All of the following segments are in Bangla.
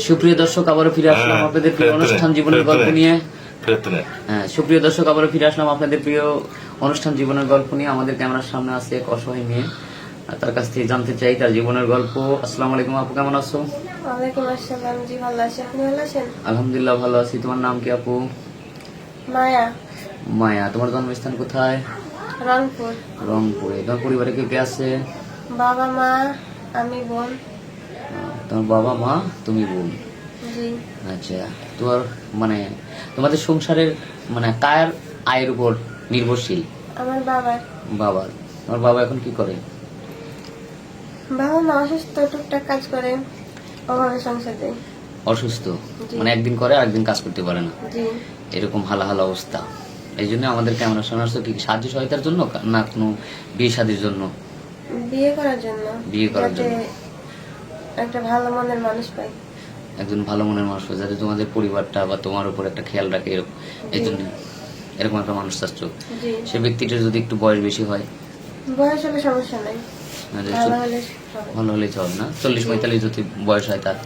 সুপ্রিয় দর্শক, আবারও ফিরে আসলাম আপনাদের প্রিয় অনুষ্ঠান জীবনের গল্প নিয়ে। সুপ্রিয় দর্শক, আবারও ফিরে আসলাম আপনাদের প্রিয় অনুষ্ঠান জীবনের গল্প নিয়ে। আমাদের ক্যামেরার সামনে আছে এক অসহায় মেয়ে, তার কাছ থেকে জানতে চাই তার জীবনের গল্প। আসসালামু আলাইকুম আপু, কেমন আছো? ওয়ালাইকুম আসসালাম। জি ভালো আছি, আপনি ভালো আছেন? আলহামদুলিল্লাহ ভালো আছি। তোমার নাম কি আপু? মায়া। মায়া। তোমার জন্মস্থান কোথায়? রংপুর। রংপুরে। তোমার পরিবারে কে কে আছে? বাবা মা, আমি বোন। তোমার বাবা মা, তুমি বোন। জি। আচ্ছা, তোমার মানে তোমাদের সংসারের মানে কার আয়ের উপর নির্ভরশীল? আমার বাবার। বাবা। তোমার বাবা এখন কি করে? বাবা মা অসুস্থ, টুকটাক কাজ করে, ওভাবে সংসার দেয়। অসুস্থ জি। মানে একদিন করে আরেকদিন কাজ করতে পারে না, জি। এরকম হালাহাল অবস্থা। এই জন্য আমাদের ক্যামেরা সামনে আসছো কি সাহায্য সহায়তার জন্য না কোনো বিয়ে শাদীর জন্য? বিয়ে করার জন্য। বিয়ে করার যাতে জন্য। একটা ভালো মনের মানুষ পাই। একজন ভালো মনের মানুষ যাতে তোমাদের পরিবারটা বা তোমার উপর একটা খেয়াল রাখে, এরকম এই জন্য এরকম একটা মানুষ চাচ্ছ। জি। সে ব্যক্তিটার যদি একটু বয়স বেশি হয়? বয়স হলে সমস্যা নাই, মানে ভালো হলে হবে। ভালো হলেই চলে না? 40-45 যদি বয়স হয় তার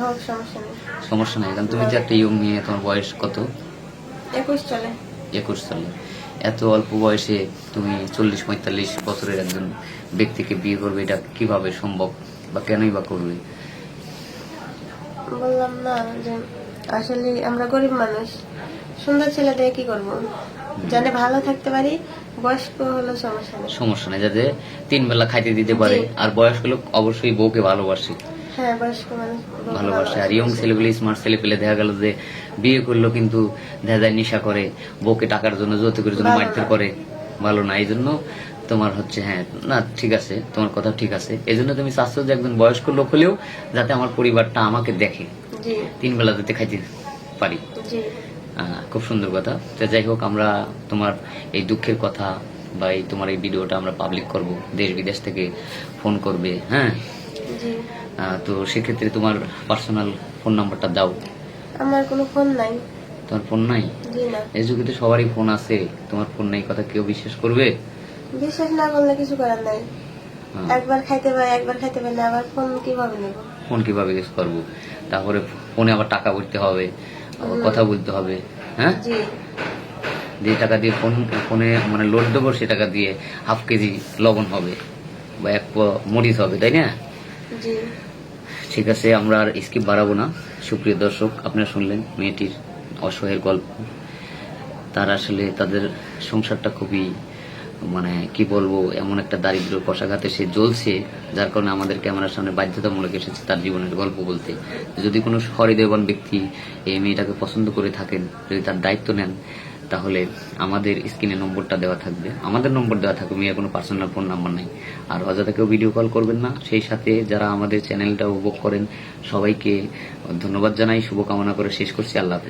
হোক, সমস্যা নেই। সমস্যা নেই, কারণ তুমি যে একটা ইয়ং মেয়ে, তোমার বয়স কত? 21 চলে। 21 সালে। এত অল্প বয়সে তুমি 40-45 বছরের একজন ব্যক্তিকে বিয়ে করবে, এটা কিভাবে সম্ভব বা কেনই বা করবে? বললাম না যে আসলে আমরা গরিব মানুষ, সুন্দর ছেলে দিয়ে কি করবো? জানে ভালো থাকতে পারি, বয়স্ক হলো সমস্যা নেই। সমস্যা নেই, যাতে 3 বেলা খাইতে দিতে পারে। জি। আর বয়স্ক লোক অবশ্যই বউকে ভালোবাসে, হ্যাঁ, বয়স্ক মানুষ বলতে ভালোবাসে। আর ইয়ং ছেলেগুলি, স্মার্ট ছেলে পেলে দেখা গেল যে বিয়ে করলো কিন্তু দেখা যায় নেশা করে, বউকে টাকার জন্য, যৌতুকের জন্য ভালো মারধর না। করে। ভালো না। এই জন্য তোমার হচ্ছে, হ্যাঁ না ঠিক আছে, তোমার কথা ঠিক আছে। এই জন্য তুমি চাচ্ছ যে একজন বয়স্ক লোক হলেও যাতে আমার পরিবারটা আমাকে দেখে, জি। 3 বেলা যাতে খাইতে পারি। জি। খুব সুন্দর কথা। তো যাই হোক, আমরা তোমার এই দুঃখের কথা বা এই তোমার এই ভিডিওটা আমরা পাবলিক করব, দেশ বিদেশ থেকে ফোন করবে। হ্যাঁ, জি। তো সেক্ষেত্রে তোমার পার্সোনাল ফোন নাম্বারটা দাও। আমার কোনো ফোন নাই। তোমার ফোন নাই? জি না। এই যুগে তো সবারই ফোন আছে, তোমার ফোন নাই কথা কেউ বিশ্বাস করবে? বিশ্বাস না করলে কিছু করার নাই। হ্যাঁ। একবার খাইতে পাই, একবার খাইতে পাই না, আবার ফোন কিভাবে নেব? ফোন কিভাবে ইউজ করবো? তারপরে ফোনে আবার টাকা ভরতে হবে, আবার কথা বলতে হবে। হ্যাঁ, জি। যে টাকা দিয়ে ফোনে মানে লোড দেবো, সে টাকা দিয়ে হাফ কেজি লবণ হবে বা 1 পোয়া মরিচ হবে, তাই না? জি। ঠিক আছে, আমরা আর স্কিপ বাড়াবো না। সুপ্রিয় দর্শক, আপনারা শুনলেন মেয়েটির অসহায়ের গল্প। তার আসলে তাদের সংসারটা খুবই মানে কি বলবো, এমন একটা দারিদ্র কষাঘাতে সে জ্বলছে, যার কারণে আমাদের ক্যামেরার সামনে বাধ্যতামূলক এসেছে তার জীবনের গল্প বলতে। যদি কোনো সহৃদয়বান ব্যক্তি এই মেয়েটাকে পছন্দ করে থাকেন, যদি তার দায়িত্ব নেন, তাহলে আমাদের স্ক্রিনে নম্বরটা দেওয়া থাকবে, আমাদের নম্বর দেওয়া থাকবে, মেয়ের কোনো পার্সোনাল ফোন নাম্বার নাই। আর অযথা কেউ ভিডিও কল করবেন না। সেই সাথে যারা আমাদের চ্যানেলটা উপভোগ করেন সবাইকে ধন্যবাদ জানাই, শুভকামনা করে শেষ করছি। আল্লাহ হাফেজ।